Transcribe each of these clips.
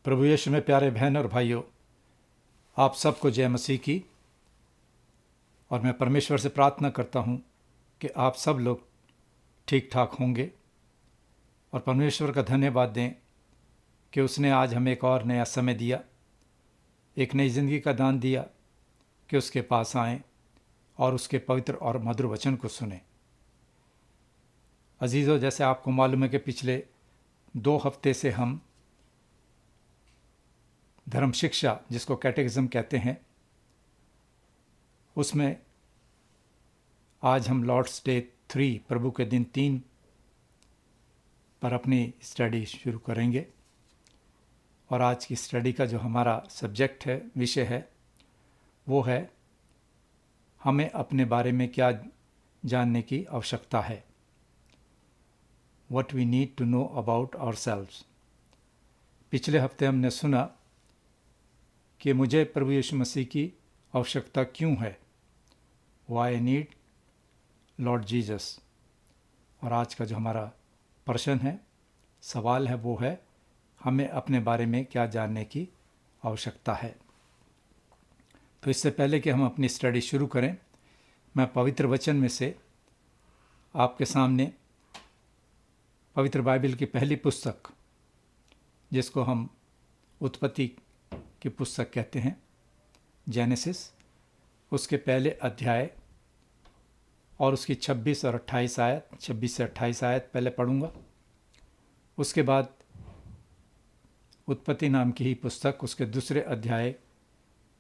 प्रभु यीशु में प्यारे बहन और भाइयों, आप सबको जय मसीह की। और मैं परमेश्वर से प्रार्थना करता हूं कि आप सब लोग ठीक ठाक होंगे और परमेश्वर का धन्यवाद दें कि उसने आज हमें एक और नया समय दिया, एक नई ज़िंदगी का दान दिया कि उसके पास आएं और उसके पवित्र और मधुर वचन को सुने। अजीज़ों, जैसे आपको मालूम है कि पिछले 2 हफ्ते से हम धर्म शिक्षा, जिसको कैटेकिज्म कहते हैं, उसमें आज हम लॉर्ड्स डे 3, प्रभु के दिन 3 पर अपनी स्टडी शुरू करेंगे। और आज की स्टडी का जो हमारा सब्जेक्ट है, विषय है, वो है हमें अपने बारे में क्या जानने की आवश्यकता है। What we need to know about ourselves। पिछले हफ्ते हमने सुना कि मुझे प्रभु यीशु मसीह की आवश्यकता क्यों है, Why I need Lord Jesus। और आज का जो हमारा प्रश्न है, सवाल है, वो है हमें अपने बारे में क्या जानने की आवश्यकता है। तो इससे पहले कि हम अपनी स्टडी शुरू करें, मैं पवित्र वचन में से आपके सामने पवित्र बाइबल की पहली पुस्तक, जिसको हम उत्पत्ति की पुस्तक कहते हैं, जेनेसिस, उसके पहले अध्याय और उसकी 26 और 28 आयत, 26 से 28 आयत पहले पढ़ूंगा। उसके बाद उत्पत्ति नाम की ही पुस्तक, उसके दूसरे अध्याय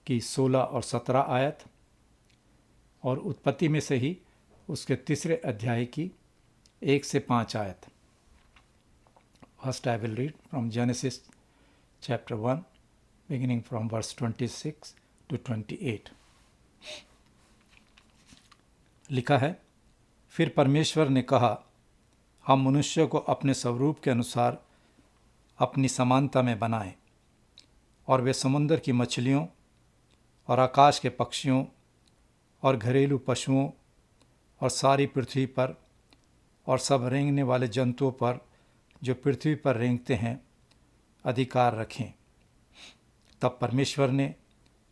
की 16 और 17 आयत, और उत्पत्ति में से ही उसके तीसरे अध्याय की 1 से 5 आयत। First I will read from genesis chapter 1 beginning from verse 26 to 28। लिखा है, फिर परमेश्वर ने कहा, हम मनुष्य को अपने स्वरूप के अनुसार अपनी समानता में बनाएं, और वे समुद्र की मछलियों और आकाश के पक्षियों और घरेलू पशुओं और सारी पृथ्वी पर और सब रेंगने वाले जंतुओं पर जो पृथ्वी पर रेंगते हैं अधिकार रखें। तब परमेश्वर ने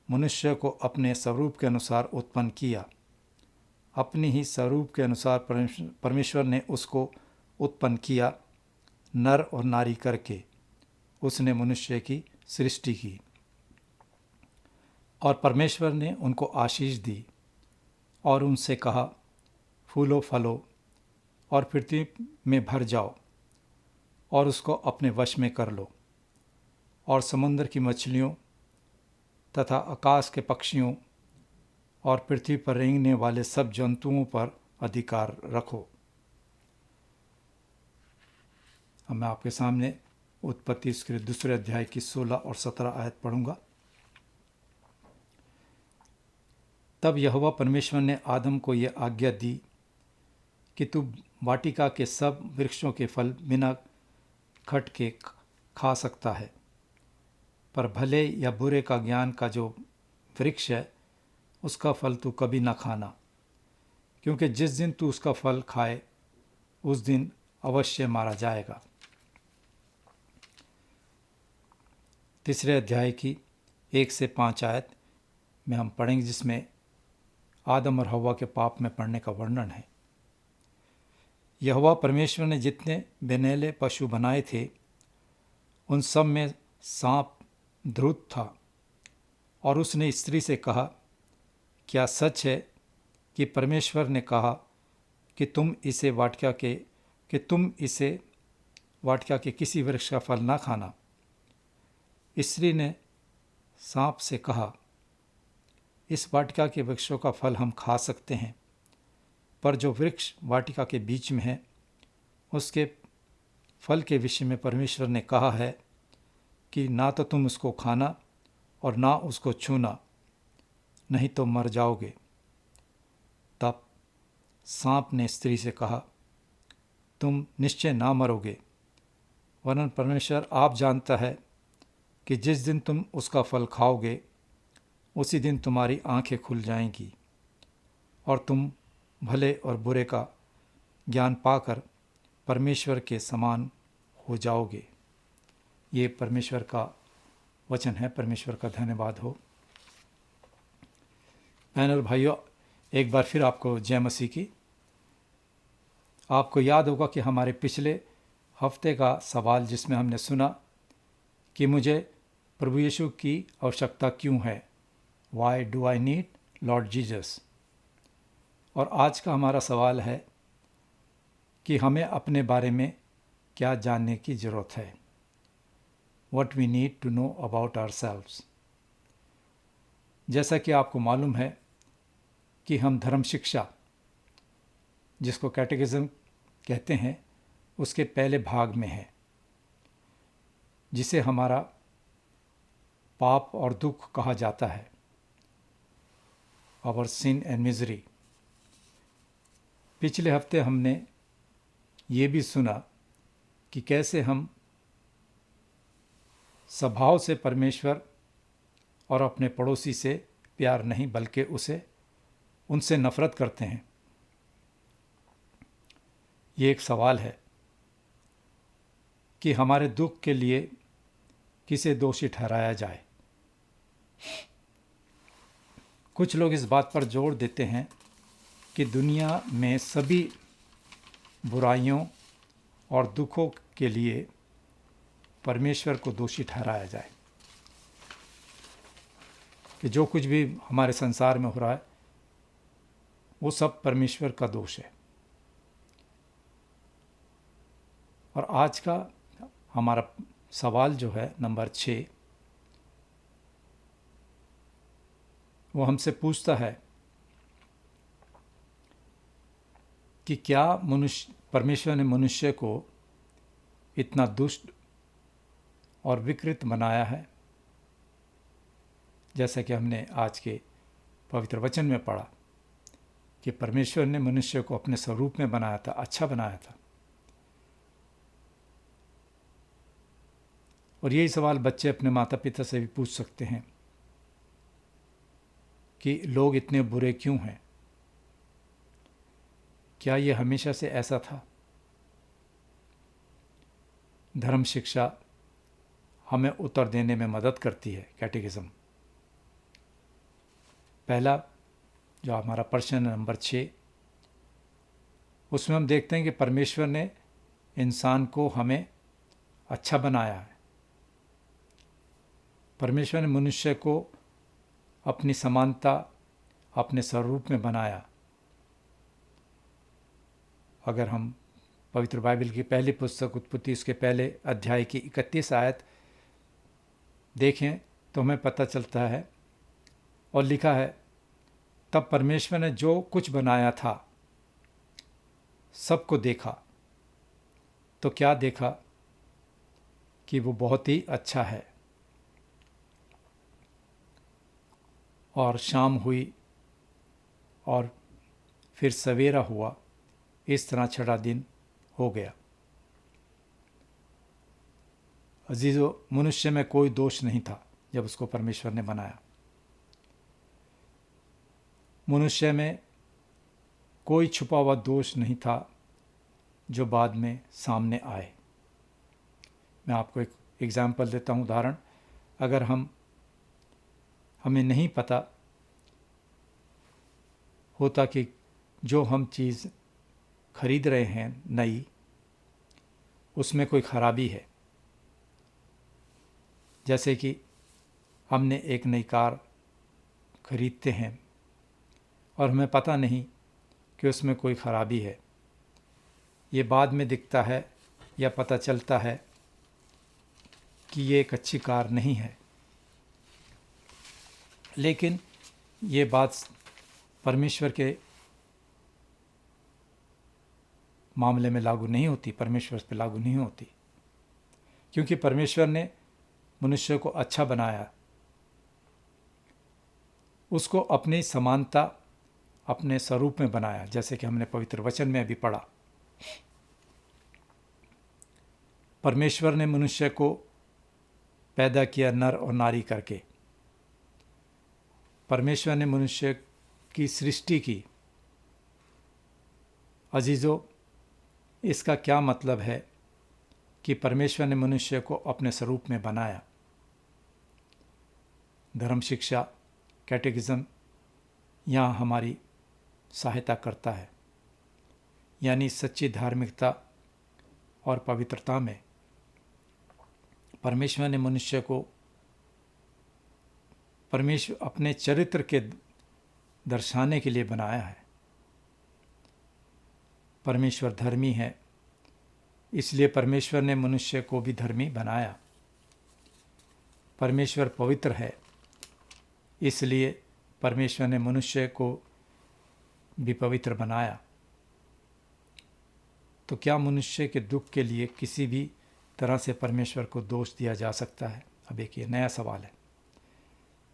मनुष्य को अपने स्वरूप के अनुसार उत्पन्न किया, अपनी ही स्वरूप के अनुसार परमेश्वर ने उसको उत्पन्न किया, नर और नारी करके उसने मनुष्य की सृष्टि की। और परमेश्वर ने उनको आशीष दी और उनसे कहा, फूलो फलो और पृथ्वी में भर जाओ और उसको अपने वश में कर लो, और समुद्र की मछलियों तथा आकाश के पक्षियों और पृथ्वी पर रेंगने वाले सब जंतुओं पर अधिकार रखो। अब मैं आपके सामने उत्पत्ति उसके दूसरे अध्याय की 16 और 17 आयत पढ़ूंगा। तब यहोवा परमेश्वर ने आदम को यह आज्ञा दी कि तू वाटिका के सब वृक्षों के फल बिना खट के खा सकता है, पर भले या बुरे का ज्ञान का जो वृक्ष है, उसका फल तू कभी ना खाना, क्योंकि जिस दिन तू उसका फल खाए उस दिन अवश्य मारा जाएगा। तीसरे अध्याय की 1 से 5 आयत में हम पढ़ेंगे, जिसमें आदम और हव्वा के पाप में पड़ने का वर्णन है। यहोवा परमेश्वर ने जितने बेनैले पशु बनाए थे, उन सब में सांप धूर्त था, और उसने स्त्री से कहा, क्या सच है कि परमेश्वर ने कहा कि तुम इसे वाटिका के किसी वृक्ष का फल ना खाना? स्त्री ने सांप से कहा, इस वाटिका के वृक्षों का फल हम खा सकते हैं, पर जो वृक्ष वाटिका के बीच में है, उसके फल के विषय में परमेश्वर ने कहा है कि ना तो तुम उसको खाना और ना उसको छूना, नहीं तो मर जाओगे। तब सांप ने स्त्री से कहा, तुम निश्चय ना मरोगे, वरन परमेश्वर आप जानता है कि जिस दिन तुम उसका फल खाओगे उसी दिन तुम्हारी आंखें खुल जाएंगी और तुम भले और बुरे का ज्ञान पाकर परमेश्वर के समान हो जाओगे। ये परमेश्वर का वचन है। परमेश्वर का धन्यवाद हो। बहन और भाइयों, एक बार फिर आपको जय मसीह की। आपको याद होगा कि हमारे पिछले हफ्ते का सवाल जिसमें हमने सुना कि मुझे प्रभु यीशु की आवश्यकता क्यों है, why do I need Lord Jesus. और आज का हमारा सवाल है कि हमें अपने बारे में क्या जानने की ज़रूरत है, What we need to know about ourselves। जैसा कि आपको मालूम है कि हम धर्म शिक्षा, जिसको कैटेकिज्म कहते हैं, उसके पहले भाग में है, जिसे हमारा पाप और दुख कहा जाता है, आवर सिन एंड मिजरी। पिछले हफ्ते हमने ये भी सुना कि कैसे हम स्वभाव से परमेश्वर और अपने पड़ोसी से प्यार नहीं बल्कि उनसे नफरत करते हैं। ये एक सवाल है कि हमारे दुख के लिए किसे दोषी ठहराया जाए। कुछ लोग इस बात पर जोर देते हैं कि दुनिया में सभी बुराइयों और दुखों के लिए परमेश्वर को दोषी ठहराया जाए, कि जो कुछ भी हमारे संसार में हो रहा है वो सब परमेश्वर का दोष है। और आज का हमारा सवाल जो है नंबर 6, वो हमसे पूछता है कि क्या परमेश्वर ने मनुष्य को इतना दुष्ट और विकृत बनाया है, जैसा कि हमने आज के पवित्र वचन में पढ़ा कि परमेश्वर ने मनुष्य को अपने स्वरूप में बनाया था, अच्छा बनाया था। और यही सवाल बच्चे अपने माता पिता से भी पूछ सकते हैं कि लोग इतने बुरे क्यों हैं, क्या ये हमेशा से ऐसा था। धर्म शिक्षा हमें उत्तर देने में मदद करती है। कैटेकिज्म पहला जो हमारा प्रश्न नंबर 6, उसमें हम देखते हैं कि परमेश्वर ने इंसान को हमें अच्छा बनाया है। परमेश्वर ने मनुष्य को अपनी समानता, अपने स्वरूप में बनाया। अगर हम पवित्र बाइबल की पहली पुस्तक उत्पत्ति उसके पहले अध्याय की 31 आयत देखें तो हमें पता चलता है, और लिखा है, तब परमेश्वर ने जो कुछ बनाया था सबको देखा, तो क्या देखा कि वो बहुत ही अच्छा है। और शाम हुई और फिर सवेरा हुआ, इस तरह 6वां दिन हो गया। अजीजों, मनुष्य में कोई दोष नहीं था जब उसको परमेश्वर ने बनाया। मनुष्य में कोई छुपा हुआ दोष नहीं था जो बाद में सामने आए। मैं आपको एक एग्जाम्पल देता हूँ, उदाहरण। अगर हमें नहीं पता होता कि जो हम चीज़ खरीद रहे हैं नई, उसमें कोई खराबी है, जैसे कि हमने एक नई कार खरीदते हैं और हमें पता नहीं कि उसमें कोई खराबी है, ये बाद में दिखता है या पता चलता है कि ये एक अच्छी कार नहीं है। लेकिन ये बात परमेश्वर के मामले में लागू नहीं होती, परमेश्वर पे लागू नहीं होती, क्योंकि परमेश्वर ने मनुष्य को अच्छा बनाया, उसको अपनी समानता, अपने स्वरूप में बनाया, जैसे कि हमने पवित्र वचन में अभी पढ़ा। परमेश्वर ने मनुष्य को पैदा किया नर और नारी करके। परमेश्वर ने मनुष्य की सृष्टि की। अजीजों, इसका क्या मतलब है कि परमेश्वर ने मनुष्य को अपने स्वरूप में बनाया। धर्म शिक्षा, कैटेकिज्म यहाँ हमारी सहायता करता है, यानी सच्ची धार्मिकता और पवित्रता में परमेश्वर ने मनुष्य को परमेश्वर अपने चरित्र के दर्शाने के लिए बनाया है। परमेश्वर धर्मी है, इसलिए परमेश्वर ने मनुष्य को भी धर्मी बनाया। परमेश्वर पवित्र है, इसलिए परमेश्वर ने मनुष्य को भी पवित्र बनाया। तो क्या मनुष्य के दुख के लिए किसी भी तरह से परमेश्वर को दोष दिया जा सकता है? अब एक ये नया सवाल है।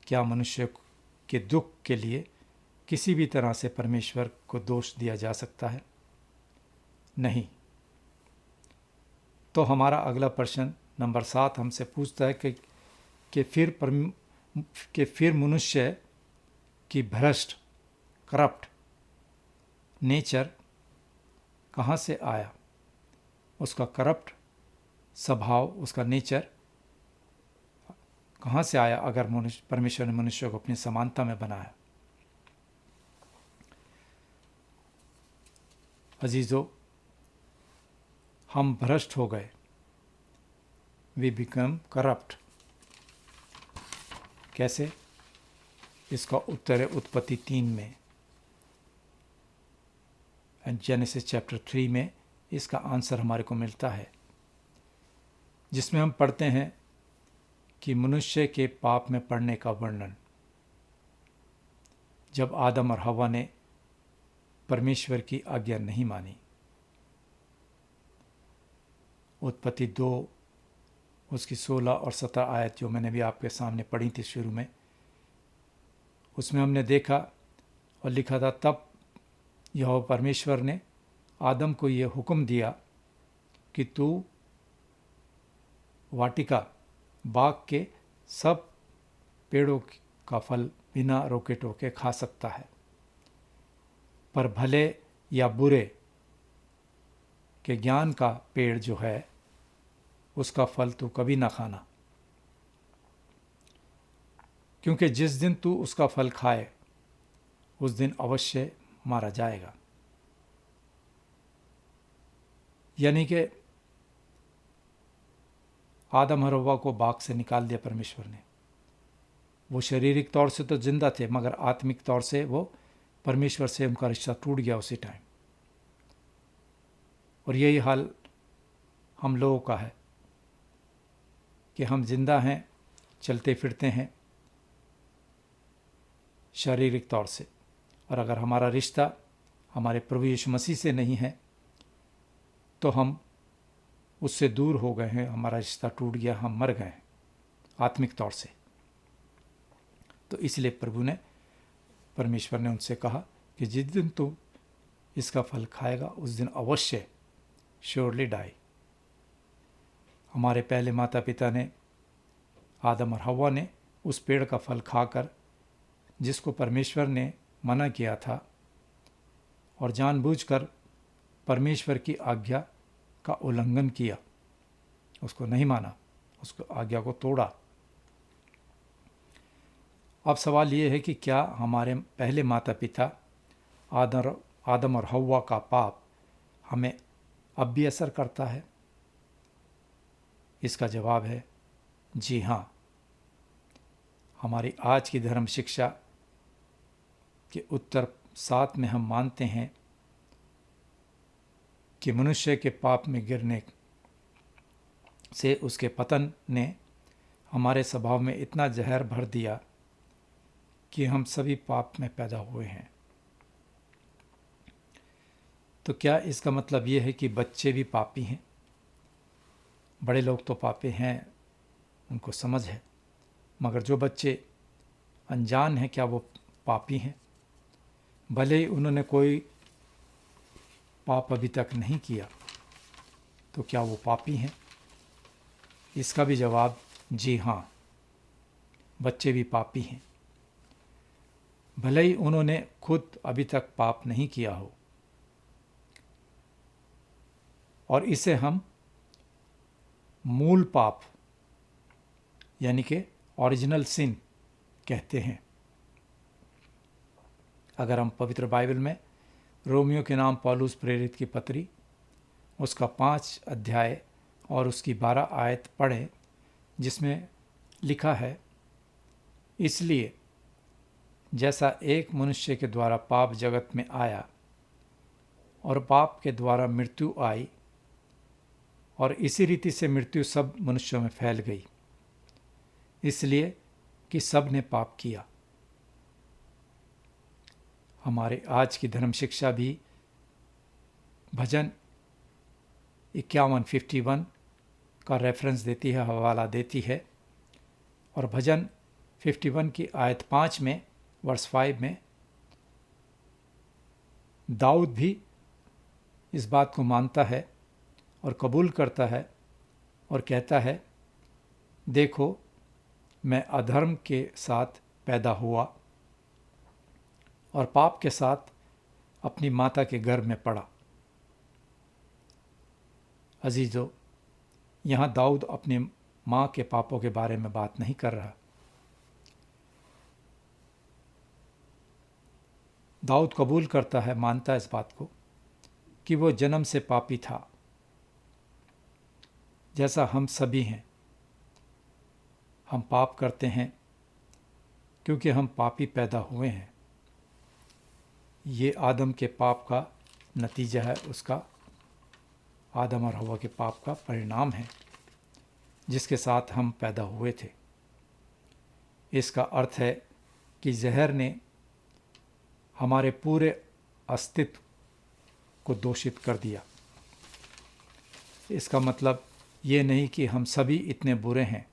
क्या मनुष्य के दुख के लिए किसी भी तरह से परमेश्वर को दोष दिया जा सकता है? नहीं। तो हमारा अगला प्रश्न नंबर 7 हमसे पूछता है कि फिर मनुष्य की भ्रष्ट, करप्ट नेचर कहाँ से आया? उसका करप्ट स्वभाव, उसका नेचर कहाँ से आया अगर परमेश्वर ने मनुष्य को अपनी समानता में बनाया? अजीजों, हम भ्रष्ट हो गए। We become corrupt. कैसे? इसका उत्तर है उत्पत्ति 3 में, जेनेसिस चैप्टर 3 में इसका आंसर हमारे को मिलता है, जिसमें हम पढ़ते हैं कि मनुष्य के पाप में पड़ने का वर्णन। जब आदम और हव्वा ने परमेश्वर की आज्ञा नहीं मानी। उत्पत्ति 2 उसकी 16 और 17 आयत जो मैंने भी आपके सामने पढ़ी थी शुरू में, उसमें हमने देखा और लिखा था, तब यहोवा परमेश्वर ने आदम को ये हुक्म दिया कि तू वाटिका, बाग के सब पेड़ों का फल बिना रोके टोके खा सकता है, पर भले या बुरे के ज्ञान का पेड़ जो है उसका फल तू कभी ना खाना, क्योंकि जिस दिन तू उसका फल खाए उस दिन अवश्य मारा जाएगा। यानी कि आदम और हव्वा को बाग से निकाल दिया परमेश्वर ने। वो शारीरिक तौर से तो जिंदा थे, मगर आत्मिक तौर से वो परमेश्वर से उनका रिश्ता टूट गया उसी टाइम। और यही हाल हम लोगों का है कि हम जिंदा हैं, चलते फिरते हैं शारीरिक तौर से, और अगर हमारा रिश्ता हमारे प्रभु यीशु मसीह से नहीं है तो हम उससे दूर हो गए हैं, हमारा रिश्ता टूट गया, हम मर गए हैं आत्मिक तौर से। तो इसलिए परमेश्वर ने उनसे कहा कि जिस दिन तू इसका फल खाएगा उस दिन अवश्य श्योरली डाई। हमारे पहले माता पिता ने, आदम और हव्वा ने, उस पेड़ का फल खाकर जिसको परमेश्वर ने मना किया था और जानबूझकर परमेश्वर की आज्ञा का उल्लंघन किया, उसको नहीं माना, उसको आज्ञा को तोड़ा। अब सवाल ये है कि क्या हमारे पहले माता पिता आदम और हव्वा का पाप हमें अब भी असर करता है? इसका जवाब है जी हाँ। हमारी आज की धर्म शिक्षा के उत्तर 7 में हम मानते हैं कि मनुष्य के पाप में गिरने से उसके पतन ने हमारे स्वभाव में इतना जहर भर दिया कि हम सभी पाप में पैदा हुए हैं। तो क्या इसका मतलब ये है कि बच्चे भी पापी हैं? बड़े लोग तो पापी हैं, उनको समझ है, मगर जो बच्चे अनजान हैं क्या वो पापी हैं? भले ही उन्होंने कोई पाप अभी तक नहीं किया, तो क्या वो पापी हैं? इसका भी जवाब जी हाँ, बच्चे भी पापी हैं। भले ही उन्होंने खुद अभी तक पाप नहीं किया हो, और इसे हम मूल पाप यानी कि ओरिजिनल सिन कहते हैं। अगर हम पवित्र बाइबल में रोमियो के नाम पौलुस प्रेरित की पत्री उसका 5 अध्याय और उसकी 12 आयत पढ़ें, जिसमें लिखा है, इसलिए जैसा एक मनुष्य के द्वारा पाप जगत में आया और पाप के द्वारा मृत्यु आई, और इसी रीति से मृत्यु सब मनुष्यों में फैल गई, इसलिए कि सब ने पाप किया। हमारे आज की धर्म शिक्षा भी भजन 51 का रेफरेंस देती है, हवाला देती है। और भजन 51 की आयत 5 में, वर्स 5 में, दाऊद भी इस बात को मानता है और कबूल करता है और कहता है, देखो मैं अधर्म के साथ पैदा हुआ और पाप के साथ अपनी माता के गर्भ में पड़ा। अजीजों, यहाँ दाऊद अपनी माँ के पापों के बारे में बात नहीं कर रहा। दाऊद कबूल करता है, मानता है इस बात को कि वो जन्म से पापी था, जैसा हम सभी हैं। हम पाप करते हैं क्योंकि हम पापी पैदा हुए हैं। ये आदम के पाप का नतीजा है, उसका आदम और हवा के पाप का परिणाम है जिसके साथ हम पैदा हुए थे। इसका अर्थ है कि जहर ने हमारे पूरे अस्तित्व को दूषित कर दिया। इसका मतलब ये नहीं कि हम सभी इतने बुरे हैं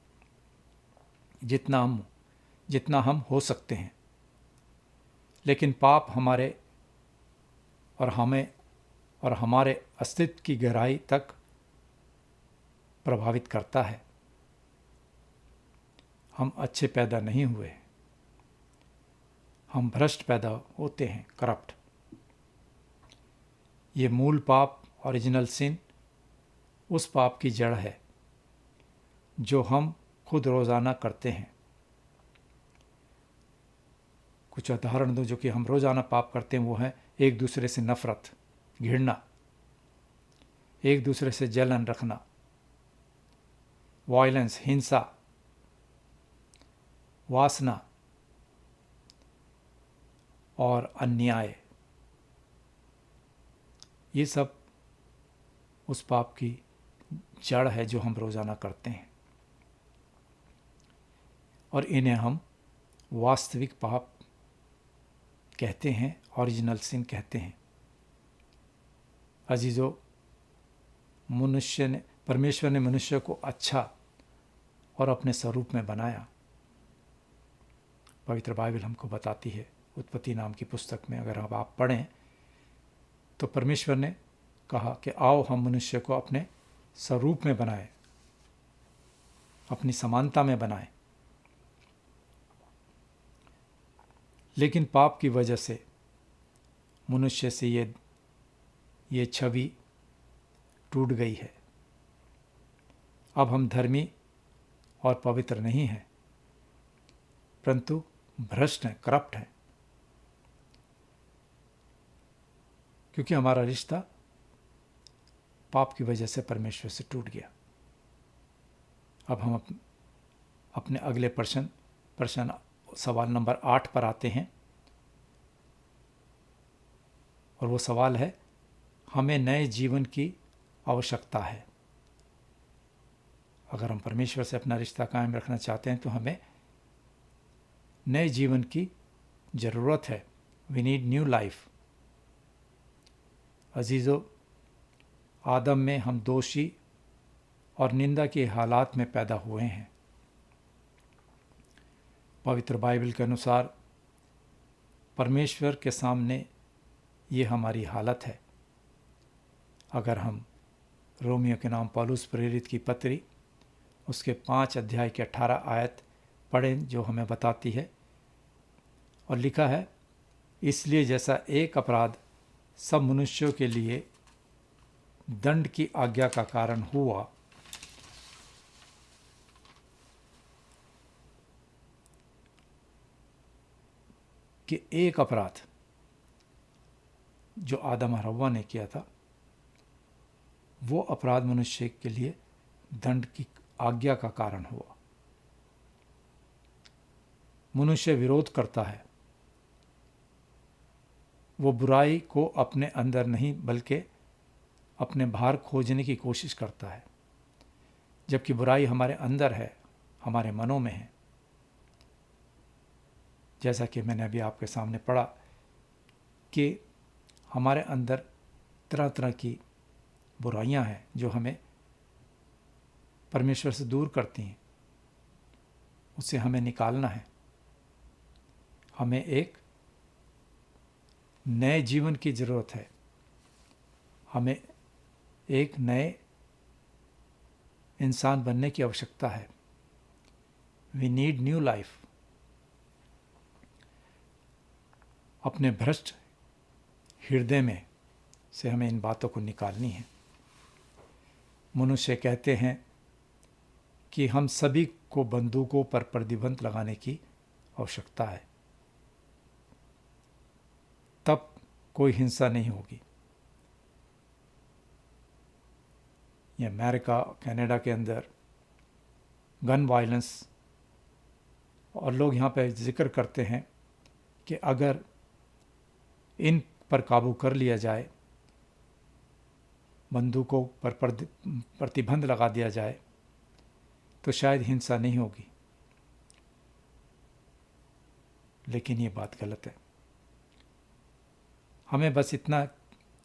जितना हम हो सकते हैं, लेकिन पाप हमें और हमारे अस्तित्व की गहराई तक प्रभावित करता है। हम अच्छे पैदा नहीं हुए, हम भ्रष्ट पैदा होते हैं, करप्ट। ये मूल पाप, ओरिजिनल सिन, उस पाप की जड़ है जो हम खुद रोज़ाना करते हैं। कुछ उदाहरण दूं जो कि हम रोज़ाना पाप करते हैं, वो है एक दूसरे से नफरत, घृणा, एक दूसरे से जलन रखना, वायलेंस, हिंसा, वासना और अन्याय। ये सब उस पाप की जड़ है जो हम रोज़ाना करते हैं, और इन्हें हम वास्तविक पाप कहते हैं, ओरिजिनल सिन कहते हैं। अजीजों, परमेश्वर ने मनुष्य को अच्छा और अपने स्वरूप में बनाया। पवित्र बाइबल हमको बताती है, उत्पत्ति नाम की पुस्तक में अगर अब आप पढ़ें तो परमेश्वर ने कहा कि आओ हम मनुष्य को अपने स्वरूप में बनाएं, अपनी समानता में बनाएं। लेकिन पाप की वजह से मनुष्य से ये छवि टूट गई है। अब हम धर्मी और पवित्र नहीं हैं, परंतु भ्रष्ट हैं, करप्ट हैं, क्योंकि हमारा रिश्ता पाप की वजह से परमेश्वर से टूट गया। अब हम अपने अगले प्रश्न सवाल नंबर 8 पर आते हैं, और वो सवाल है, हमें नए जीवन की आवश्यकता है। अगर हम परमेश्वर से अपना रिश्ता कायम रखना चाहते हैं तो हमें नए जीवन की ज़रूरत है। We need new life. अजीज़ों, आदम में हम दोषी और निंदा के हालात में पैदा हुए हैं। पवित्र बाइबल के अनुसार परमेश्वर के सामने ये हमारी हालत है। अगर हम रोमियो के नाम पौलुस प्रेरित की पत्री उसके 5 अध्याय के 18 आयत पढ़ें, जो हमें बताती है, और लिखा है, इसलिए जैसा एक अपराध सब मनुष्यों के लिए दंड की आज्ञा का कारण हुआ, कि एक अपराध जो आदम और हव्वा ने किया था, वो अपराध मनुष्य के लिए दंड की आज्ञा का कारण हुआ। मनुष्य विरोध करता है, वो बुराई को अपने अंदर नहीं बल्कि अपने बाहर खोजने की कोशिश करता है, जबकि बुराई हमारे अंदर है, हमारे मनों में है। जैसा कि मैंने अभी आपके सामने पढ़ा कि हमारे अंदर तरह तरह की बुराइयां हैं जो हमें परमेश्वर से दूर करती हैं। उससे हमें निकालना है। हमें एक नए जीवन की ज़रूरत है। हमें एक नए इंसान बनने की आवश्यकता है। We need new life. अपने भ्रष्ट हृदय में से हमें इन बातों को निकालनी है। मनुष्य कहते हैं कि हम सभी को बंदूकों पर प्रतिबंध लगाने की आवश्यकता है, तब कोई हिंसा नहीं होगी। ये अमेरिका, कनाडा के अंदर गन वायलेंस, और लोग यहाँ पे जिक्र करते हैं कि अगर इन पर काबू कर लिया जाए, बंदूकों पर प्रतिबंध लगा दिया जाए, तो शायद हिंसा नहीं होगी। लेकिन ये बात गलत है। हमें बस इतना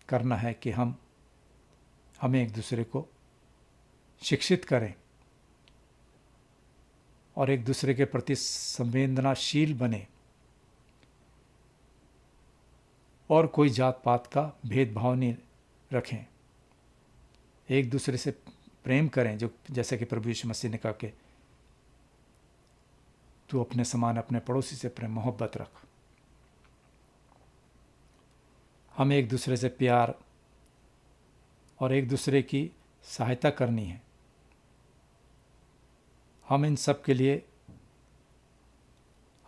करना है कि हमें एक दूसरे को शिक्षित करें और एक दूसरे के प्रति संवेदनाशील बने और कोई जात पात का भेदभाव नहीं रखें। एक दूसरे से प्रेम करें, जो जैसे कि प्रभु यीशु मसीह ने कहा कि तू अपने समान अपने पड़ोसी से प्रेम मोहब्बत रख। हमें एक दूसरे से प्यार और एक दूसरे की सहायता करनी है। हम इन सब के लिए,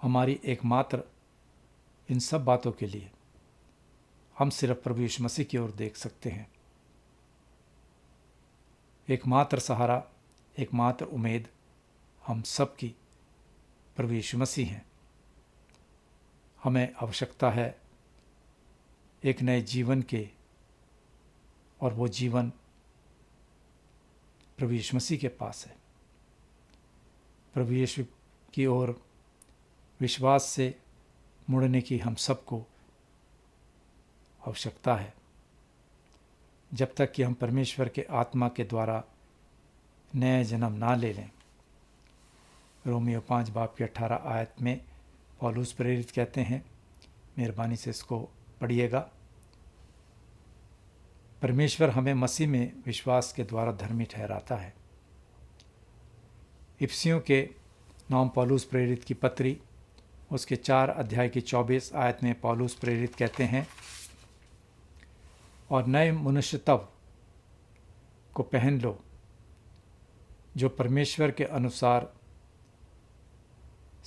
हमारी एकमात्र इन सब बातों के लिए हम सिर्फ प्रभु यीशु मसीह की ओर देख सकते हैं। एकमात्र सहारा, एकमात्र उम्मीद हम सब की प्रभु यीशु मसीह हैं। हमें आवश्यकता है एक नए जीवन के, और वो जीवन प्रभु यीशु मसीह के पास है। प्रभु यीशु की ओर विश्वास से मुड़ने की हम सबको आवश्यकता है, जब तक कि हम परमेश्वर के आत्मा के द्वारा नया जन्म ना ले लें। रोमियो 5:18 में पौलुस प्रेरित कहते हैं, मेहरबानी से इसको पढ़िएगा। परमेश्वर हमें मसीह में विश्वास के द्वारा धर्मी ठहराता है। इफिसियों के नाम पौलुस प्रेरित की पत्री, उसके 4:24 में पौलुस प्रेरित कहते हैं, और नए मनुष्यत्व को पहन लो, जो परमेश्वर के अनुसार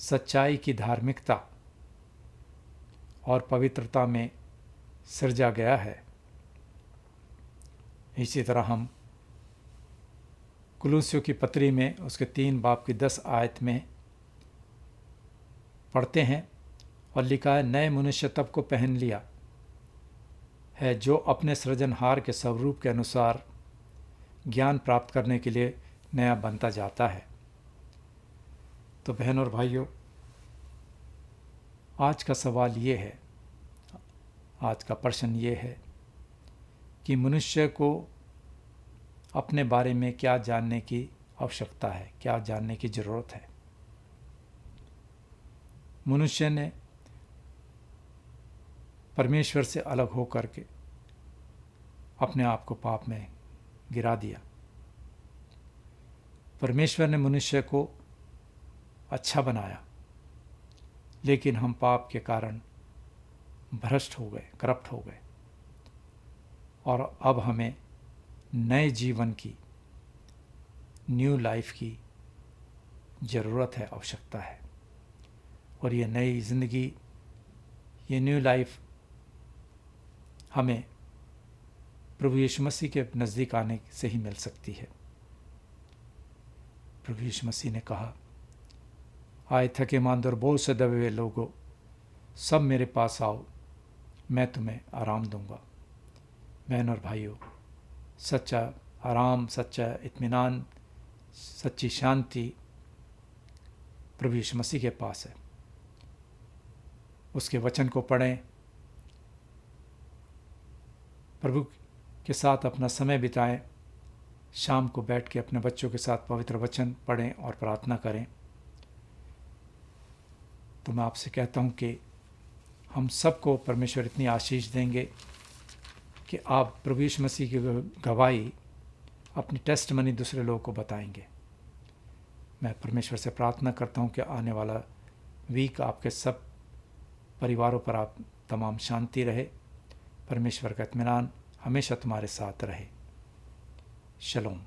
सच्चाई की धार्मिकता और पवित्रता में सृजा गया है। इसी तरह हम कुलुस्सियों की पत्री में उसके 3:10 में पढ़ते हैं, और लिखा है, नए मनुष्यत्व को पहन लिया है, जो अपने सृजनहार के स्वरूप के अनुसार ज्ञान प्राप्त करने के लिए नया बनता जाता है। तो बहन और भाइयों, आज का सवाल ये है, आज का प्रश्न ये है कि मनुष्य को अपने बारे में क्या जानने की आवश्यकता है, क्या जानने की ज़रूरत है। मनुष्य ने परमेश्वर से अलग होकर के अपने आप को पाप में गिरा दिया। परमेश्वर ने मनुष्य को अच्छा बनाया, लेकिन हम पाप के कारण भ्रष्ट हो गए, करप्ट हो गए, और अब हमें नए जीवन की, न्यू लाइफ की ज़रूरत है, आवश्यकता है। और ये नई ज़िंदगी ये न्यू लाइफ हमें प्रभु यीशु मसीह के नज़दीक आने से ही मिल सकती है। प्रभु यीशु मसीह ने कहा, आए थके मांदे और बोझ से दबे हुए लोगों, सब मेरे पास आओ, मैं तुम्हें आराम दूंगा। बहन और भाइयों, सच्चा आराम, सच्चा इत्मीनान, सच्ची शांति प्रभु यीशु मसीह के पास है। उसके वचन को पढ़ें, प्रभु के साथ अपना समय बिताएं, शाम को बैठ के अपने बच्चों के साथ पवित्र वचन पढ़ें और प्रार्थना करें। तो मैं आपसे कहता हूं कि हम सबको परमेश्वर इतनी आशीष देंगे कि आप प्रभु यीशु मसीह की गवाही, अपनी टेस्टमनी दूसरे लोगों को बताएंगे। मैं परमेश्वर से प्रार्थना करता हूं कि आने वाला वीक आपके सब परिवारों पर आप तमाम शांति रहे, परमेश्वर का इत्मीनान हमेशा तुम्हारे साथ रहे। शलोम।